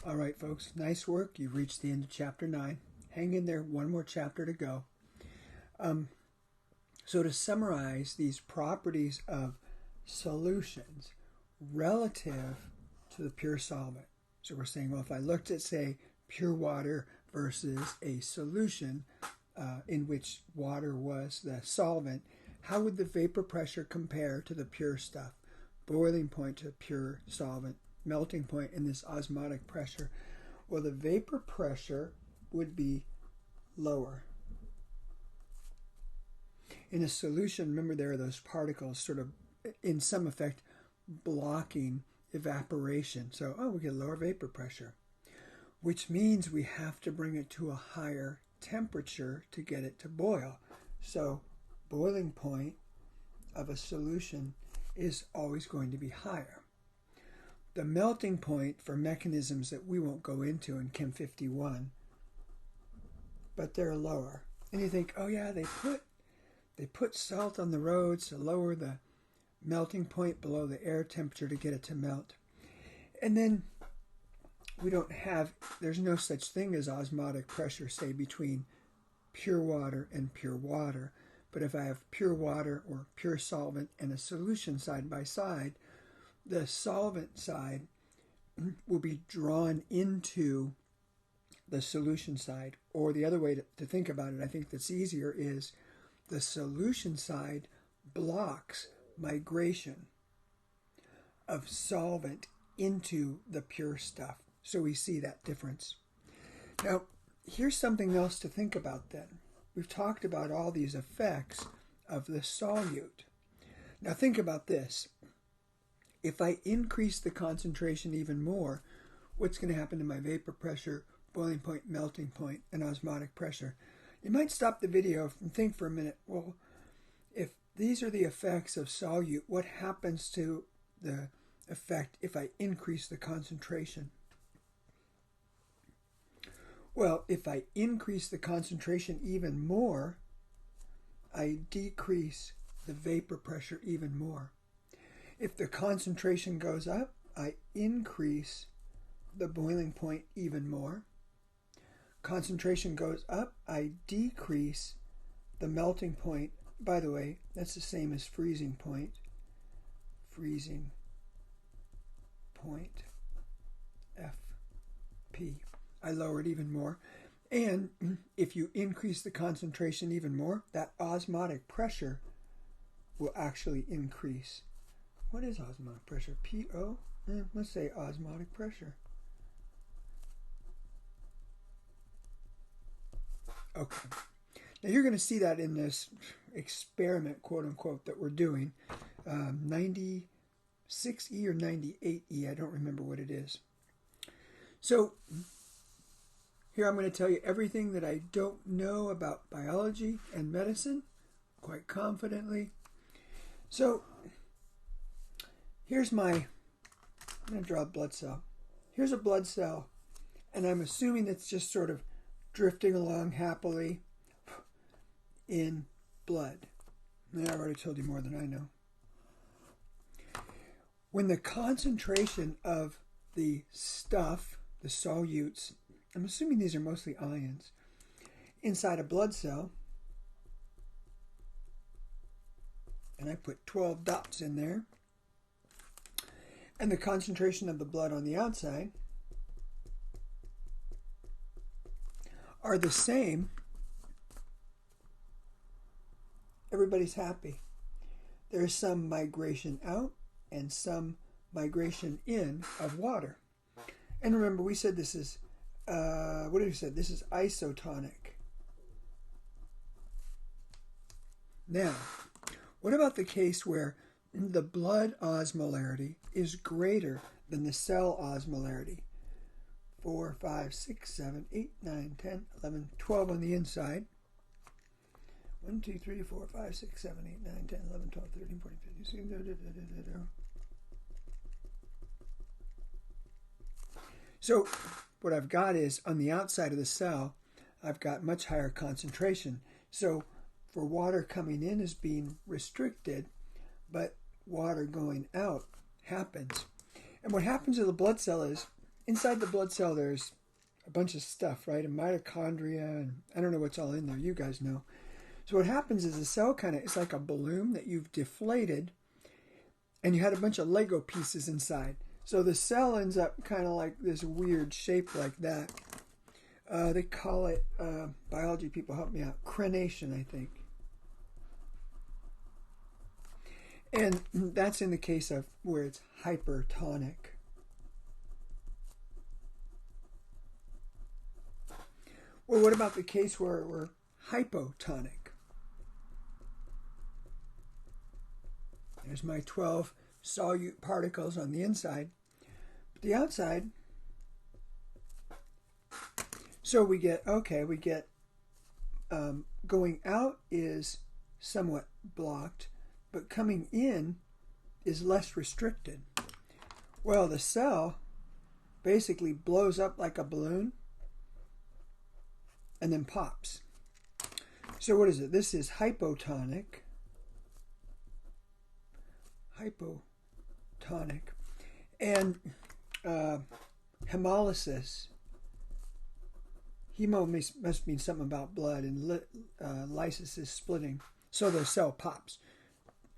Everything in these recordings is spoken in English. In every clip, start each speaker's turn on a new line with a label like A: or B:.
A: All right, folks, nice work. You've reached the end of chapter 9. Hang in there, one more chapter to go. So to summarize these properties of solutions relative to the pure solvent. So we're saying, well, if I looked at, say, pure water versus a solution in which water was the solvent, how would the vapor pressure compare to the pure stuff? Boiling point to pure solvent, melting point in this osmotic pressure. Well, the vapor pressure would be lower. In a solution, remember there are those particles sort of, in some effect, blocking evaporation. So, we get lower vapor pressure, which means we have to bring it to a higher temperature to get it to boil. So, boiling point of a solution is always going to be higher. The melting point for mechanisms that we won't go into in Chem 51, but they're lower. And you think, oh yeah, they put salt on the roads to lower the melting point below the air temperature to get it to melt. And then there's no such thing as osmotic pressure, say, between pure water and pure water. But if I have pure water or pure solvent and a solution side by side, the solvent side will be drawn into the solution side. Or the other way to think about it, I think that's easier, is the solution side blocks migration of solvent into the pure stuff. So we see that difference. Now, here's something else to think about then. We've talked about all these effects of the solute. Now think about this. If I increase the concentration even more, what's going to happen to my vapor pressure, boiling point, melting point, and osmotic pressure? You might stop the video and think for a minute, well, if these are the effects of solute, what happens to the effect if I increase the concentration? Well, if I increase the concentration even more, I decrease the vapor pressure even more. If the concentration goes up, I increase the boiling point even more. Concentration goes up, I decrease the melting point. By the way, that's the same as freezing point. Freezing point, FP. I lower it even more. And if you increase the concentration even more, that osmotic pressure will actually increase. What is osmotic pressure? PO? Let's say osmotic pressure. Okay. Now you're going to see that in this experiment, quote unquote, that we're doing. 96E or 98E, I don't remember what it is. So here I'm going to tell you everything that I don't know about biology and medicine, quite confidently. So I'm going to draw a blood cell. Here's a blood cell, and I'm assuming it's just sort of drifting along happily in blood. I've already told you more than I know. When the concentration of the stuff, the solutes, I'm assuming these are mostly ions, inside a blood cell, and I put 12 dots in there, and the concentration of the blood on the outside are the same, everybody's happy. There's some migration out and some migration in of water. And remember, we said this is, what did we say? This is isotonic. Now, what about the case where the blood osmolarity is greater than the cell osmolarity? 4, 5, 6, 7, 8, 9, 10, 11, 12 on the inside. 1, 2, 3, 4, 5, 6, 7, 8, 9, 10, 11, 12, 13, 14, 15. So what I've got is, on the outside of the cell, I've got much higher concentration. So for water coming in is being restricted, but water going out happens. And what happens to the blood cell is inside the blood cell there's a bunch of stuff, right? A mitochondria, and I don't know what's all in there. You guys know. So what happens is the cell it's like a balloon that you've deflated, and you had a bunch of Lego pieces inside. So the cell ends up kind of like this weird shape like that. They call it, biology people help me out, crenation, I think. And that's in the case of where it's hypertonic. Well, what about the case where we're hypotonic? There's my 12 solute particles on the inside, but the outside. So we get, going out is somewhat blocked, but coming in is less restricted. Well, the cell basically blows up like a balloon and then pops. So what is it? This is hypotonic. And hemolysis. Hemo must mean something about blood, and lysis is splitting. So the cell pops.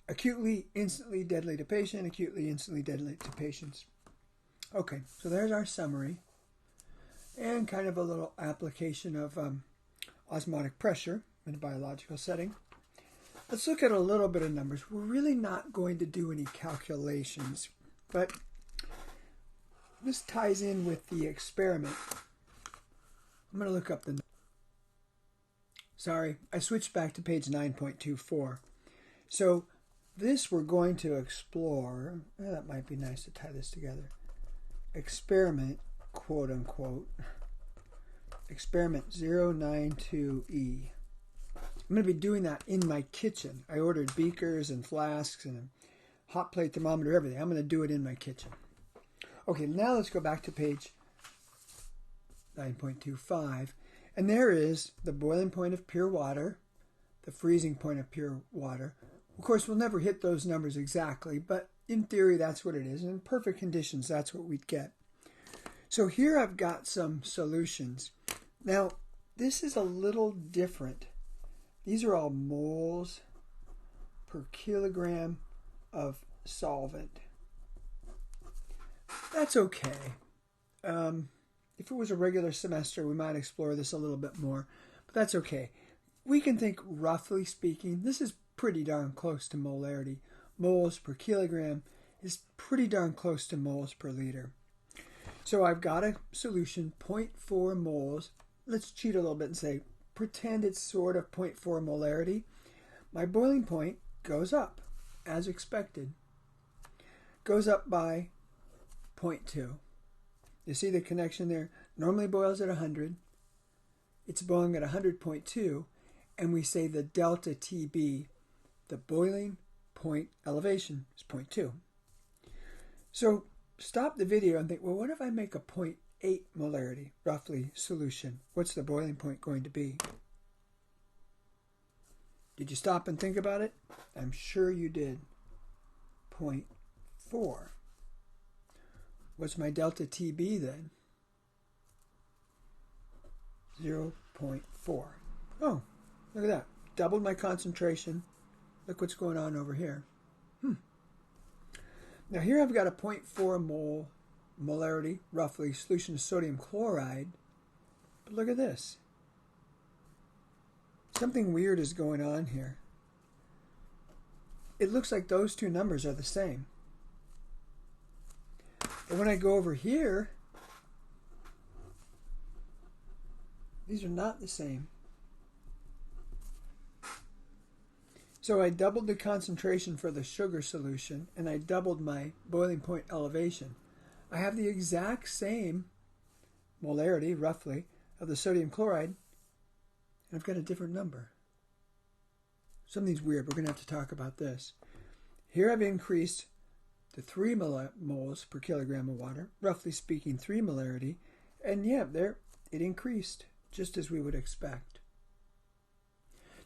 A: Acutely, instantly deadly to patient, acutely, instantly deadly to patients. Okay, so there's our summary. And kind of a little application of osmotic pressure in a biological setting. Let's look at a little bit of numbers. We're really not going to do any calculations, but this ties in with the experiment. I'm going to look up the... Sorry, I switched back to page 9.24. So this we're going to explore. That might be nice to tie this together. Experiment, quote unquote. Experiment 092E. I'm going to be doing that in my kitchen. I ordered beakers and flasks and a hot plate thermometer, everything. I'm going to do it in my kitchen. Okay, now let's go back to page 9.25. And there is the boiling point of pure water, the freezing point of pure water. Of course, we'll never hit those numbers exactly, but in theory, that's what it is. And in perfect conditions, that's what we'd get. So here I've got some solutions. Now, this is a little different. These are all moles per kilogram of solvent. That's okay. If it was a regular semester, we might explore this a little bit more, but that's okay. We can think, roughly speaking, this is pretty darn close to molarity. Moles per kilogram is pretty darn close to moles per liter. So I've got a solution, 0.4 moles. Let's cheat a little bit and say, pretend it's sort of 0.4 molarity. My boiling point goes up, as expected. Goes up by 0.2. You see the connection there? Normally boils at 100. It's boiling at 100.2, and we say the delta TB, the boiling point elevation, is 0.2. So stop the video and think, well, what if I make a 0.8 molarity, roughly, solution? What's the boiling point going to be? Did you stop and think about it? I'm sure you did. 0.4. What's my delta TB then? 0.4. Oh, look at that. Doubled my concentration. Look what's going on over here. Now here I've got a 0.4 molarity, roughly, solution of sodium chloride. But look at this. Something weird is going on here. It looks like those two numbers are the same. But when I go over here, these are not the same. So I doubled the concentration for the sugar solution, and I doubled my boiling point elevation. I have the exact same molarity, roughly, of the sodium chloride, and I've got a different number. Something's weird. We're going to have to talk about this. Here I've increased to 3 moles per kilogram of water, roughly speaking 3 molarity, and yeah, there it increased, just as we would expect.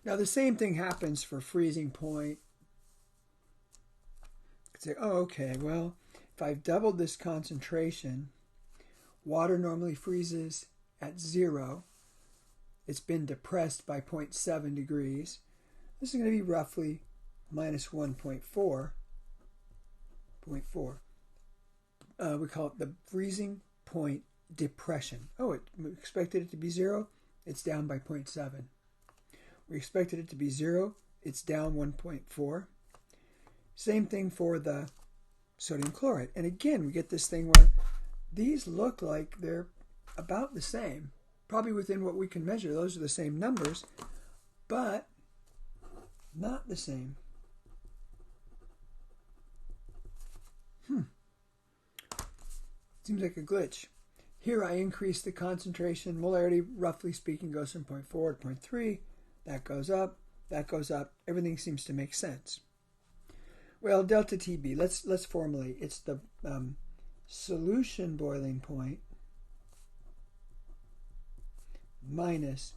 A: Now the same thing happens for freezing point. You could say, oh, okay, well, if I've doubled this concentration, Water normally freezes at 0. It's been depressed by 0.7 degrees. This is going to be roughly minus 1.4. We call it the freezing point depression. Oh, we expected it to be 0. It's down by 0.7. We expected it to be 0. It's down 1.4. Same thing for the sodium chloride. And again, we get this thing where these look like they're about the same. Probably within what we can measure. Those are the same numbers, but not the same. Seems like a glitch. Here I increase the concentration. Molarity, roughly speaking, goes from 0.4 to 0.3. That goes up. That goes up. Everything seems to make sense. Well, delta TB, let's formulate. It's the solution boiling point minus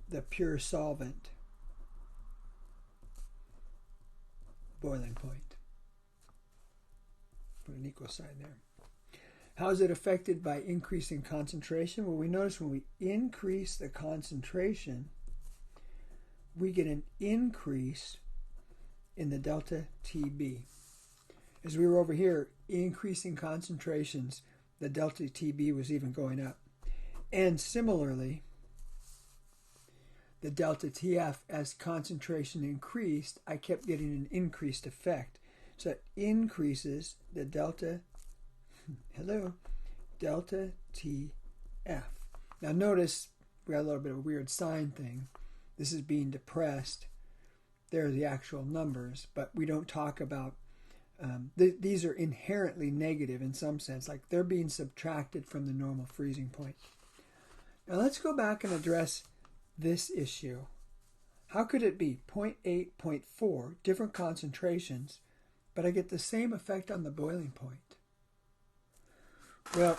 A: the pure solvent boiling point. Put an equal sign there. How is it affected by increasing concentration? Well, we notice when we increase the concentration, we get an increase in the delta TB. As we were over here increasing concentrations, the delta TB was even going up. And similarly, the delta TF, as concentration increased, I kept getting an increased effect. So it increases the delta TF. Now notice we got a little bit of a weird sign thing. This is being depressed. There are the actual numbers, but we don't talk about these are inherently negative in some sense, like they're being subtracted from the normal freezing point. Now let's go back and address this issue. How could it be 0.8, 0.4, different concentrations, but I get the same effect on the boiling point? Well,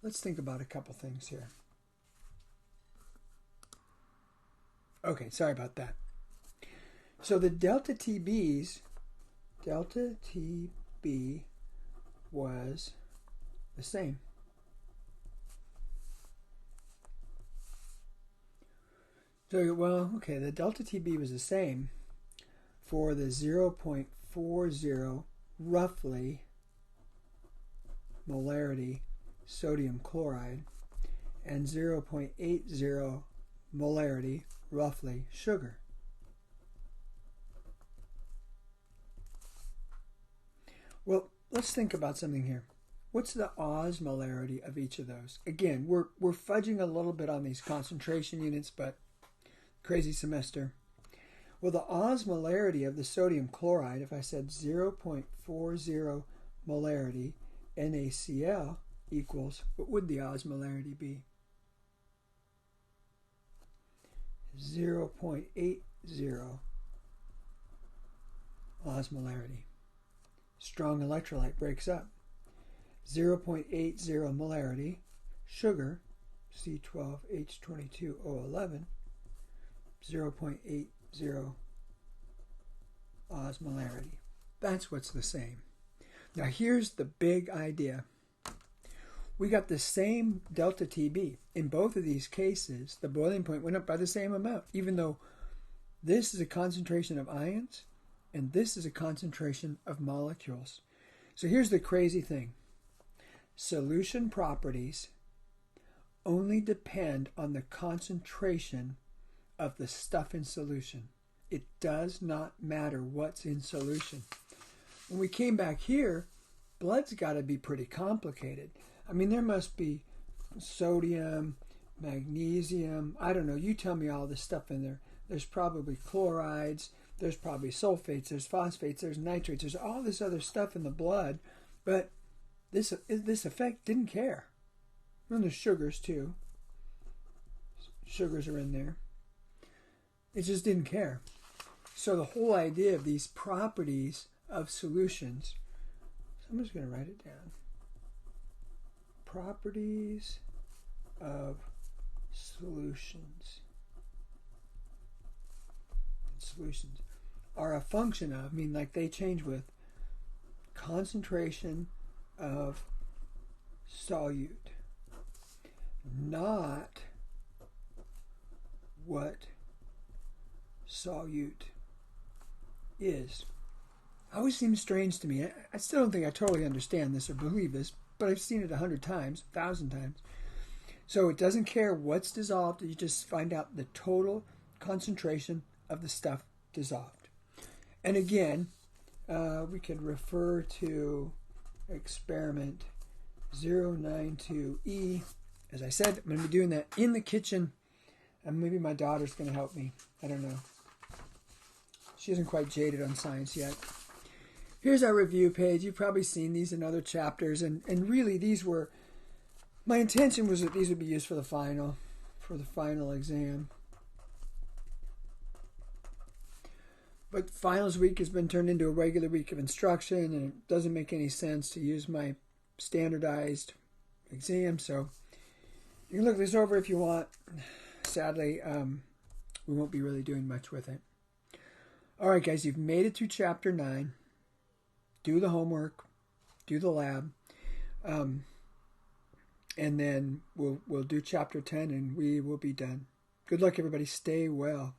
A: let's think about a couple things here. Okay, sorry about that. So the delta TB was the same. So, well, okay, the delta TB was the same for the 0.40 roughly molarity sodium chloride and 0.80 molarity roughly sugar. Well, let's think about something here. What's the osmolarity of each of those? Again, we're fudging a little bit on these concentration units, but crazy semester. Well, the osmolarity of the sodium chloride, if I said 0.40 molarity NaCl equals, what would the osmolarity be? 0.80 osmolarity. Strong electrolyte breaks up. 0.80 molarity. Sugar, C12H22O11, 0.80 osmolarity. That's what's the same. Now here's the big idea. We got the same delta TB. In both of these cases, the boiling point went up by the same amount, even though this is a concentration of ions and this is a concentration of molecules. So here's the crazy thing. Solution properties only depend on the concentration of the stuff in solution. It does not matter what's in solution. When we came back here, blood's got to be pretty complicated. I mean, there must be sodium, magnesium, I don't know, you tell me all this stuff in there. There's probably chlorides, there's probably sulfates, there's phosphates, there's nitrates, there's all this other stuff in the blood, but this effect didn't care. And there's sugars too. Sugars are in there. It just didn't care. So the whole idea of these properties of solutions, so I'm just going to write it down. Properties of solutions. Solutions are a function of, I mean, like they change with concentration of solute, not what solute is. It always seems strange to me. I still don't think I totally understand this or believe this, but I've seen it 100 times, 1,000 times. So it doesn't care what's dissolved. You just find out the total concentration of the stuff dissolved. And again, we could refer to experiment 092E. As I said, I'm going to be doing that in the kitchen. And maybe my daughter's going to help me. I don't know. She isn't quite jaded on science yet. Here's our review page. You've probably seen these in other chapters. And really, these were... My intention was that these would be used for the final exam. But finals week has been turned into a regular week of instruction, and it doesn't make any sense to use my standardized exam. So you can look this over if you want. Sadly, we won't be really doing much with it. All right, guys, you've made it through Chapter 9. Do the homework. Do the lab. And then we'll do Chapter 10, and we will be done. Good luck, everybody. Stay well.